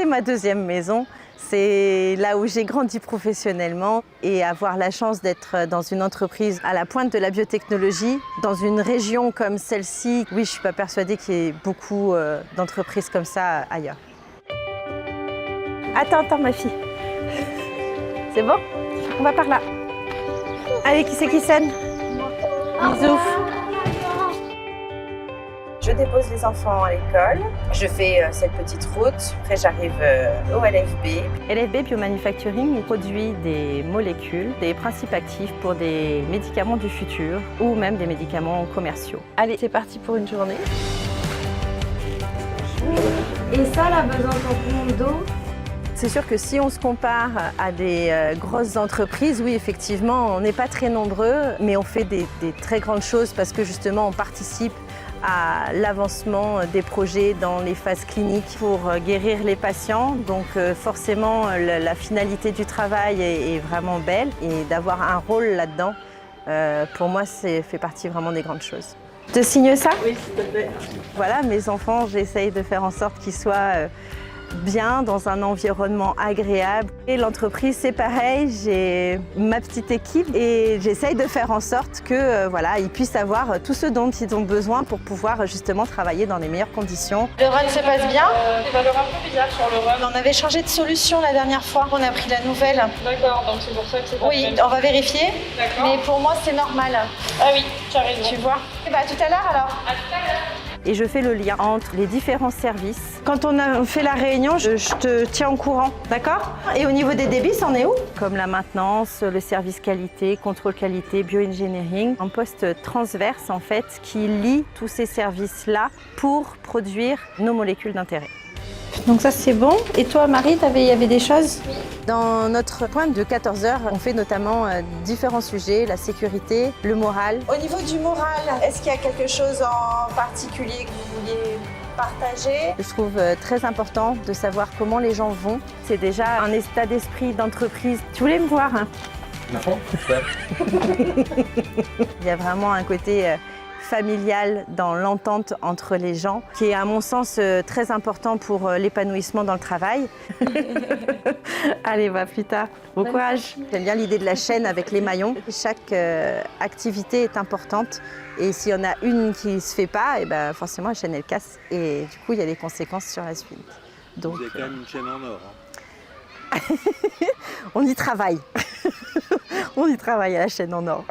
ma deuxième maison. C'est là où j'ai grandi professionnellement et avoir la chance d'être dans une entreprise à la pointe de la biotechnologie, dans une région comme celle-ci. Oui, je ne suis pas persuadée qu'il y ait beaucoup d'entreprises comme ça ailleurs. Attends, ma fille. C'est bon? On va par là. Allez, qui c'est qui sonne? Bisous. Je dépose les enfants à l'école, je fais cette petite route, après j'arrive au LFB. LFB Biomanufacturing produit des molécules, des principes actifs pour des médicaments du futur ou même des médicaments commerciaux. Allez, c'est parti pour une journée. Et ça, la besoin tampon d'eau. C'est sûr que si on se compare à des grosses entreprises, oui, effectivement, on n'est pas très nombreux, mais on fait des très grandes choses parce que justement, on participe à l'avancement des projets dans les phases cliniques pour guérir les patients. Donc forcément, la finalité du travail est vraiment belle et d'avoir un rôle là-dedans, pour moi, fait partie vraiment des grandes choses. Je te signe ça? Oui, s'il te plaît. Voilà, mes enfants, j'essaye de faire en sorte qu'ils soient bien dans un environnement agréable. Et l'entreprise, c'est pareil, j'ai ma petite équipe et j'essaye de faire en sorte que voilà, ils puissent avoir tout ce dont ils ont besoin pour pouvoir justement travailler dans les meilleures conditions. Le run se passe bien? Des valeurs un peu bizarres sur le run. On avait changé de solution la dernière fois, on a pris la nouvelle. D'accord, donc c'est pour ça que c'est pas Oui, le même. on va vérifier. D'accord. Mais pour moi, c'est normal. Ah oui, tu as raison. Tu vois? Et bah, à tout à l'heure alors. À tout à l'heure. Et je fais le lien entre les différents services. Quand on a fait la réunion, je te tiens au courant, d'accord? Et au niveau des débits, c'en est où? Comme la maintenance, le service qualité, contrôle qualité, bioengineering. Un poste transverse en fait qui lie tous ces services-là pour produire nos molécules d'intérêt. Donc ça, c'est bon. Et toi, Marie, il y avait des choses? Dans notre pointe de 14 heures, on fait notamment différents sujets, la sécurité, le moral. Au niveau du moral, est-ce qu'il y a quelque chose en particulier que vous vouliez partager? Je trouve très important de savoir comment les gens vont. C'est déjà un état d'esprit d'entreprise. Tu voulais me voir, hein? Non, Il y a vraiment un côté familial dans l'entente entre les gens, qui est à mon sens très important pour l'épanouissement dans le travail. Allez, va plus tard. Bon courage. J'aime bien l'idée de la chaîne avec les maillons. Chaque activité est importante et s'il y en a une qui ne se fait pas, et ben forcément la chaîne elle casse et du coup il y a des conséquences sur la suite. Donc, vous avez quand même une chaîne en or. Hein. on y travaille. On y travaille à la chaîne en or.